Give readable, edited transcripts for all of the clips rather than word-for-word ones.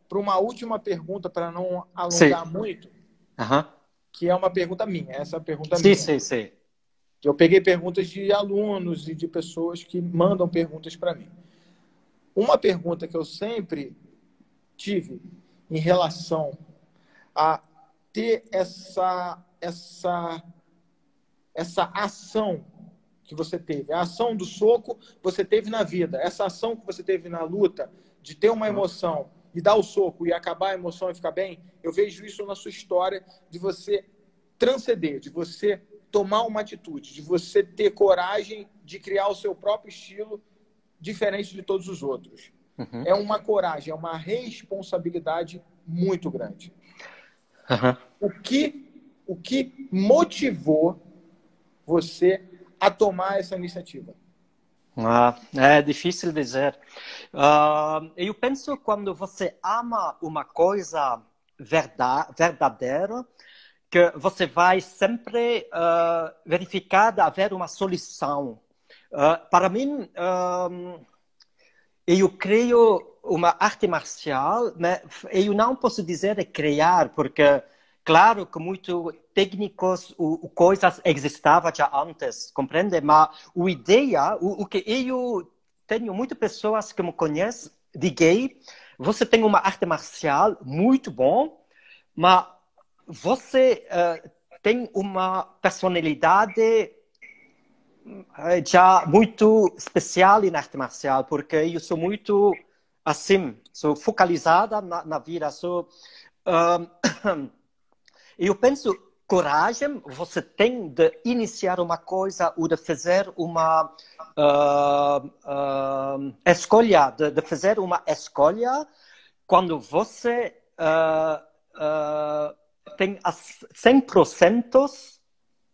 para uma última pergunta, para não Sì. alongar muito, Ah. que é uma pergunta minha. Essa é a pergunta Sì, minha. sì, sì. Eu peguei perguntas de alunos e de pessoas que mandam perguntas para mim. Uma pergunta que eu sempre tive em relação a ter essa ação que você teve, a ação do soco você teve na vida, essa ação que você teve na luta, de ter uma emoção e dar o soco e acabar a emoção e ficar bem, eu vejo isso na sua história de você transcender, de você tomar uma atitude, de você ter coragem de criar o seu próprio estilo diferente de todos os outros. Mhm. É uma coragem, é uma responsabilidade muito grande. Aha. O que motivou você a tomar essa iniciativa? Ah, é difícil dizer. Eu penso quando você ama uma coisa verdadeira, que você vai sempre verificar haver uma solução. Para mim, eu creio uma arte marcial, mas eu não posso dizer criar, porque claro que muito técnicos, coisas existavam já antes, compreende? Mas a ideia, o que eu tenho muitas pessoas que me conhecem de gay, você tem uma arte marcial muito bom, mas você tem uma personalidade já muito especial em arte marcial, porque eu sou muito assim, sou focalizada na vida. Eu penso, coragem você tem de iniciar uma coisa ou de fazer uma escolha, de fazer uma escolha quando você tem 100%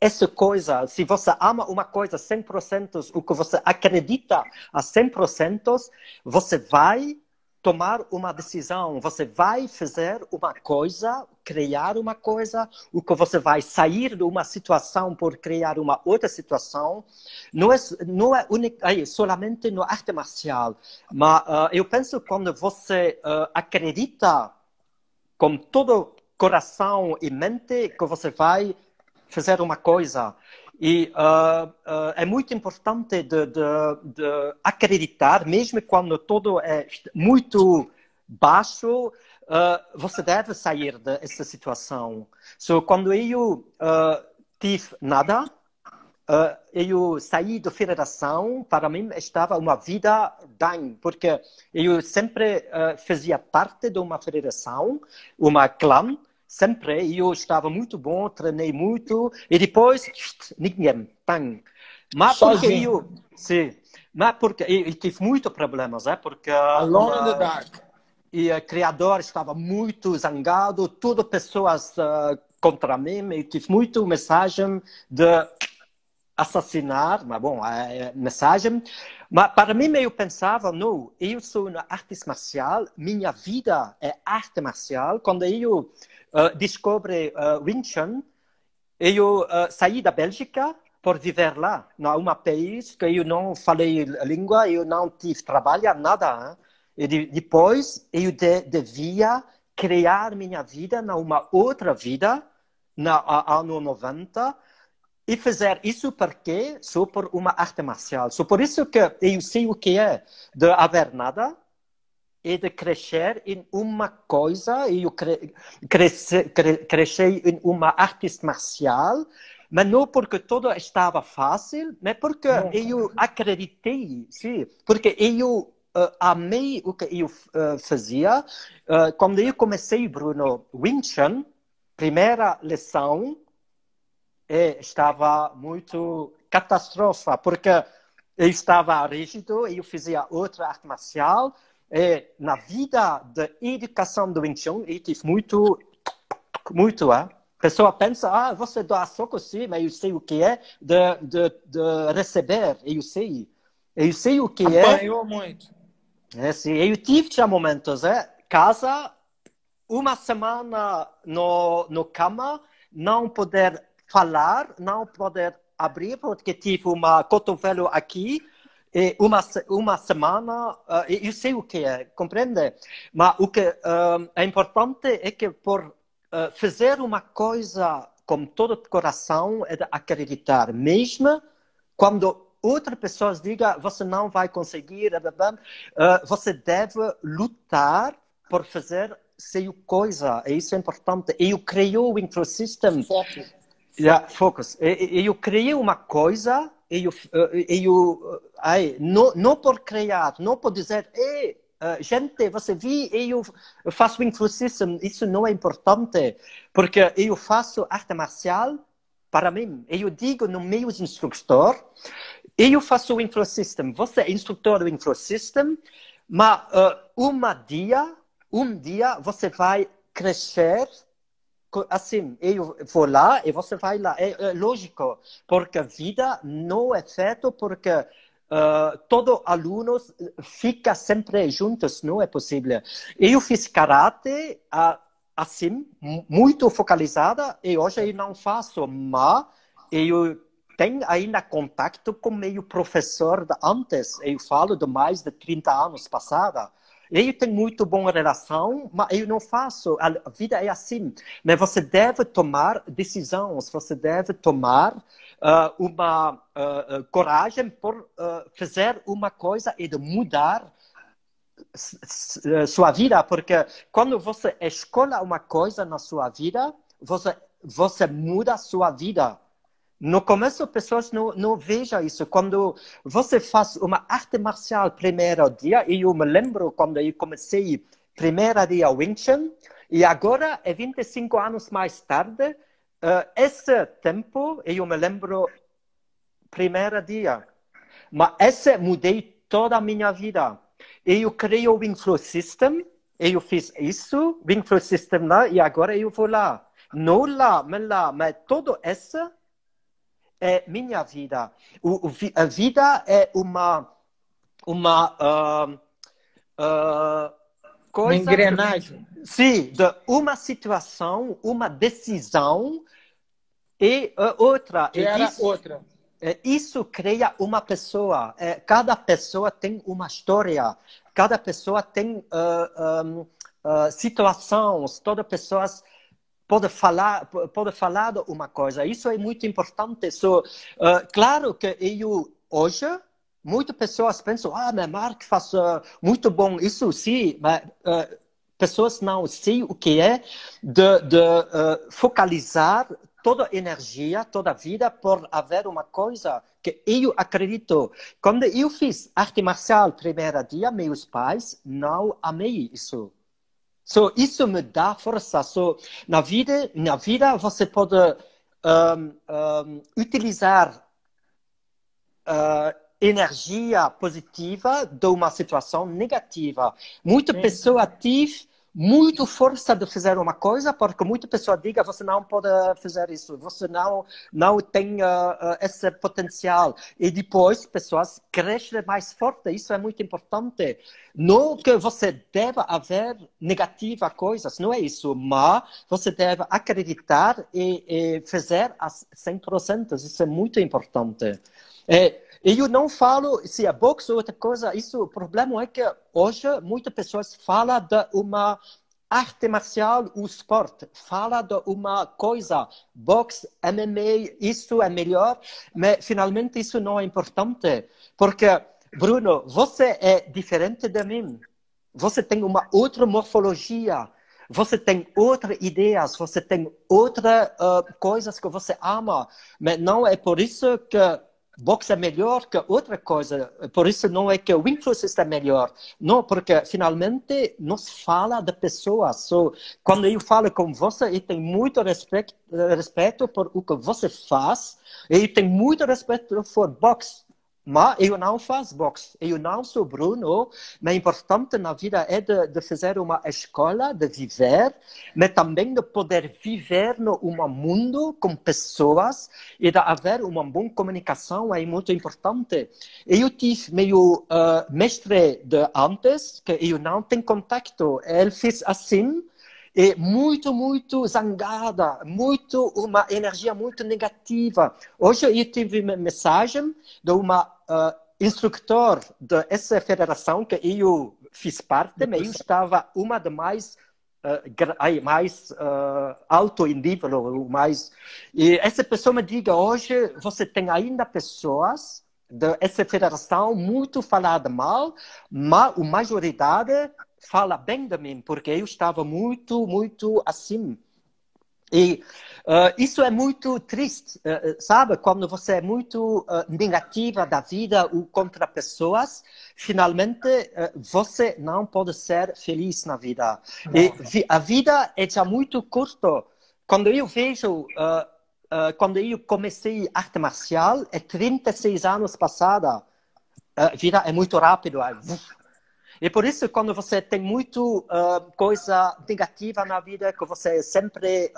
essa coisa, se você ama uma coisa 100%, o que você acredita a 100%, você vai tomar uma decisão, você vai fazer uma coisa, criar uma coisa, o que você vai sair de uma situação por criar uma outra situação, não é solamente na arte marcial, mas eu penso que quando você acredita com todo coração e mente que você vai fazer uma coisa. E é muito importante de acreditar, mesmo quando tudo é muito baixo, você deve sair dessa situação. Quando eu tive nada, eu saí da federação, para mim estava uma vida bem, porque eu sempre fazia parte de uma federação, uma clã, sempre, e eu estava muito bom, treinei muito, e depois, ninguém, bem. Mas porque Sozinho. sim, mas porque eu tive muitos problemas, porque Alone in the dark. o criador estava muito zangado, todas pessoas contra mim, eu tive muita mensagem de assassinar, mas bom, a mensagem. Mas para mim, eu pensava, não, eu sou uma arte marcial, minha vida é arte marcial. Quando eu descobri Wing Chun, eu saí da Bélgica por viver lá, num país que eu não falei a língua, eu não tive trabalho, nada. E depois, eu devia criar minha vida numa outra vida, no ano 90, e fazer isso porque sou por uma arte marcial. Só por isso que eu sei o que é de haver nada e de crescer em uma coisa. E eu cresci em uma arte marcial, mas não porque tudo estava fácil, mas porque Nunca. eu acreditei, sim, porque eu amei o que eu fazia. Quando eu comecei, Bruno, Wing Chun, primeira lição, estava muito catástrofe, porque eu estava rígido, eu fazia outra arte marcial, e na vida de educação do Wing Chun, eu tive muito. A pessoa pensa, você dá soco sim, mas eu sei o que é de receber, eu sei o que é. Apanhou muito. Sim, eu tive já momentos, casa, uma semana no cama, não poder falar, não poder abrir, porque tive uma cotovelo aqui, E uma semana, eu sei o que é, compreende? Mas o que é importante é que por fazer uma coisa com todo o coração é de acreditar, mesmo quando outra pessoa diga você não vai conseguir, você deve lutar por fazer sua coisa, e isso é importante. Eu criei o InfoSystem. Foco. Yeah, focus. Eu criei uma coisa, não por criar, não por dizer, gente, você viu, eu faço InfoSystem, isso não é importante, porque eu faço arte marcial para mim. Eu digo no meu instrutor, eu faço o InfoSystem, você é instrutor do InfoSystem, mas um dia você vai crescer. Assim, eu vou lá e você vai lá. É lógico, porque a vida não é feita porque todos os alunos ficam sempre juntos, não é possível. Eu fiz karate assim, muito focalizada, e hoje eu não faço, mas eu tenho ainda contato com meu professor de antes. Eu falo de mais de 30 anos passada. Eu tenho muito boa relação, mas eu não faço. A vida é assim. Mas você deve tomar decisões, você deve tomar uma coragem por fazer uma coisa e de mudar sua vida. Porque quando você escolhe uma coisa na sua vida, você muda a sua vida. No começo, pessoas não vejam isso. Quando você faz uma arte marcial primeiro dia, e eu me lembro quando eu comecei primeiro dia Wing Chun, e agora, 25 anos mais tarde, esse tempo, eu me lembro primeiro dia. Mas esse mudei toda a minha vida. Eu criei o Wing Flow System, eu fiz isso, Wing Flow System lá, e agora eu vou lá. Não lá, mas todo esse é minha vida. A vida é uma coisa... Uma engrenagem. Sim, de uma situação, uma decisão e outra. Gera outra. Isso cria uma pessoa. Cada pessoa tem uma história. Cada pessoa tem situações. Toda pessoa pode falar de uma coisa. Isso é muito importante. Claro que hoje, muitas pessoas pensam, mas Mark faz muito bom isso, sim, mas pessoas não sabem o que é de focalizar toda a energia, toda a vida por haver uma coisa que eu acredito. Quando eu fiz arte marcial primeiro dia, meus pais não amei isso. Isso me dá força. Na vida você pode utilizar energia positiva de uma situação negativa. Muita pessoa tive muito força de fazer uma coisa, porque muita pessoa diga você não pode fazer isso, você não tem esse potencial. E depois pessoas crescem mais forte. Isso é muito importante. Não que você deva haver negativa coisas, não é isso, mas você deve acreditar e fazer a 100%. Isso é muito importante. Eu não falo se é boxe ou outra coisa. O problema é que hoje muitas pessoas falam de uma arte marcial ou esporte. Falam de uma coisa, boxe, MMA, isso é melhor. Mas finalmente isso não é importante. Porque, Bruno, você é diferente de mim. Você tem uma outra morfologia. Você tem outras ideias. Você tem outras coisas que você ama. Mas não é por isso que boxe é melhor que outra coisa. Por isso não é que o InfoSystem é melhor. Não, porque finalmente nos fala de pessoas. Quando eu falo com você, eu tenho muito respeito por o que você faz. Eu tenho muito respeito por boxe. Mas eu não faço boxe. Eu não sou Bruno. Mas o importante na vida é de fazer uma escola, de viver, mas também de poder viver no mundo com pessoas e de haver uma boa comunicação é muito importante. Eu tive meu mestre de antes, que eu não tenho contato. Ele fez assim, e muito zangada, uma energia muito negativa. Hoje eu tive uma mensagem de uma instrutor dessa federação que eu fiz parte, mas eu estava uma das mais alto em nível, e essa pessoa me diga hoje você tem ainda pessoas dessa federação muito falada mal, mas a maioridade fala bem de mim porque eu estava muito assim. E isso é muito triste, sabe? Quando você é muito negativa da vida ou contra pessoas, finalmente você não pode ser feliz na vida. E a vida é já muito curta. Quando eu vejo, quando eu comecei arte marcial, é 36 anos passada. A vida é muito rápido. E por isso, quando você tem muito coisa negativa na vida, que você é sempre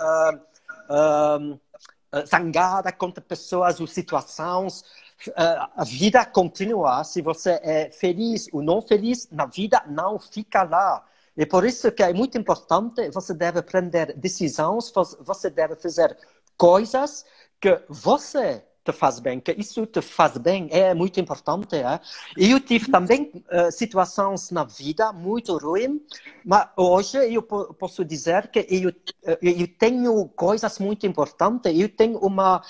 zangada contra pessoas ou situações, a vida continua. Se você é feliz ou não feliz, na vida não fica lá. E por isso que é muito importante, você deve prender decisões, você deve fazer coisas que você te faz bem, que isso te faz bem, é muito importante. Eu tive também situações na vida muito ruins, mas hoje eu posso dizer que eu tenho coisas muito importantes, eu tenho uma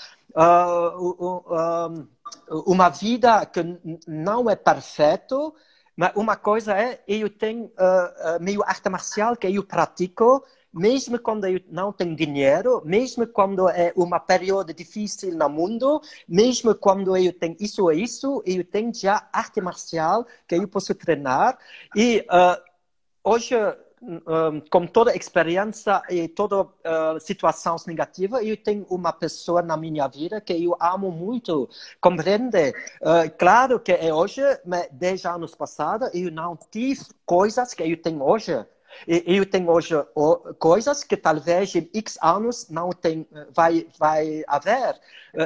vida que não é perfeita, mas uma coisa é, eu tenho meio arte marcial que eu pratico, mesmo quando eu não tenho dinheiro, mesmo quando é uma período difícil no mundo, mesmo quando eu tenho isso ou isso, eu tenho já arte marcial que eu posso treinar. E hoje, com toda experiência e toda situação negativa, eu tenho uma pessoa na minha vida que eu amo muito, compreende? Claro que é hoje, mas 10 anos passados, eu não tive coisas que eu tenho hoje. Eu tenho hoje coisas que talvez em X anos não tem, vai haver.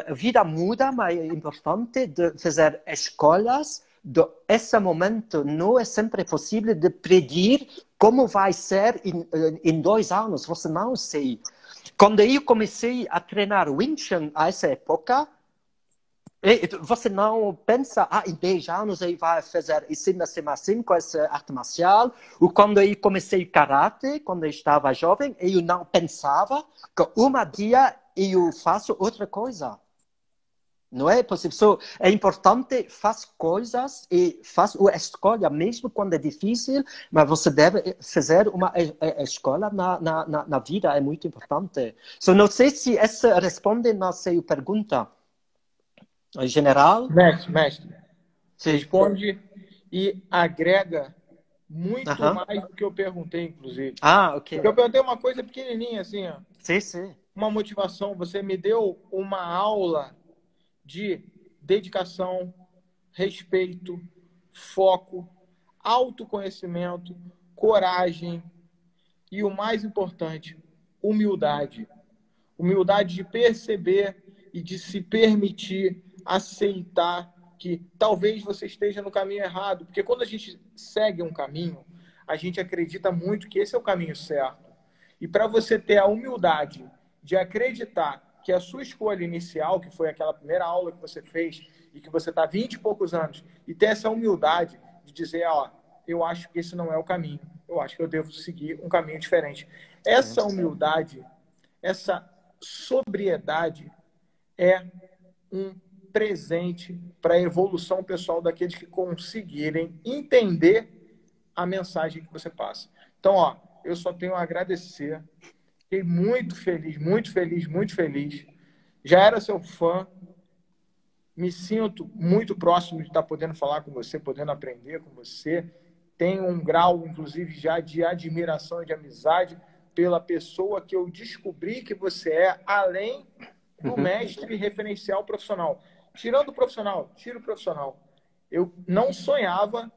A vida muda, mas é importante de fazer escolhas. Esse momento não é sempre possível de predir como vai ser em 2 anos. Você não sei. Quando eu comecei a treinar Wing Chun a essa época, você não pensa, em 10 anos eu vai fazer assim com essa arte marcial. Ou quando eu comecei karate, quando eu estava jovem, eu não pensava que dia eu faço outra coisa. Não é possível. É importante, faz coisas e faz uma escolha, mesmo quando é difícil, mas você deve fazer uma escolha na vida, é muito importante. Não sei se essa responde na sua pergunta. Em general? Mestre, Sim. responde e agrega muito Aham. mais do que eu perguntei, inclusive. Ok. Porque eu perguntei uma coisa pequenininha, assim, ó, Sim. uma motivação. Você me deu uma aula de dedicação, respeito, foco, autoconhecimento, coragem e o mais importante, humildade. Humildade de perceber e de se permitir aceitar que talvez você esteja no caminho errado. Porque quando a gente segue um caminho, a gente acredita muito que esse é o caminho certo. E para você ter a humildade de acreditar que a sua escolha inicial, que foi aquela primeira aula que você fez e que você está 20 e poucos anos, e ter essa humildade de dizer, eu acho que esse não é o caminho. Eu acho que eu devo seguir um caminho diferente. Essa humildade, essa sobriedade é um presente para a evolução pessoal daqueles que conseguirem entender a mensagem que você passa. Então, eu só tenho a agradecer. Fiquei muito feliz, muito feliz, muito feliz. Já era seu fã. Me sinto muito próximo de estar podendo falar com você, podendo aprender com você. Tenho um grau, inclusive, já de admiração e de amizade pela pessoa que eu descobri que você é, além do mestre referencial profissional. Tirando o profissional, tira o profissional. Eu não sonhava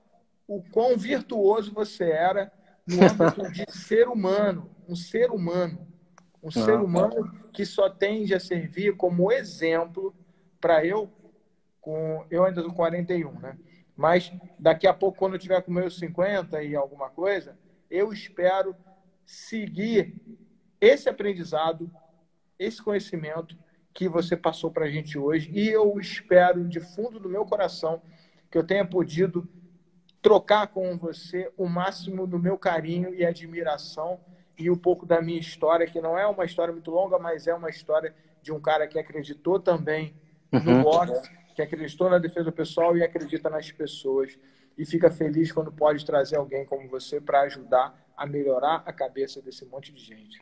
o quão virtuoso você era no âmbito de ser humano, um ser humano. Um ser humano que só tende a servir como exemplo para eu ainda estou 41, né? Mas daqui a pouco, quando eu tiver com meus 50 e alguma coisa, eu espero seguir esse aprendizado, esse conhecimento que você passou para a gente hoje. E eu espero, de fundo do meu coração, que eu tenha podido trocar com você o máximo do meu carinho e admiração e um pouco da minha história, que não é uma história muito longa, mas é uma história de um cara que acreditou também no boxe, que acreditou na defesa pessoal e acredita nas pessoas. E fica feliz quando pode trazer alguém como você para ajudar a melhorar a cabeça desse monte de gente.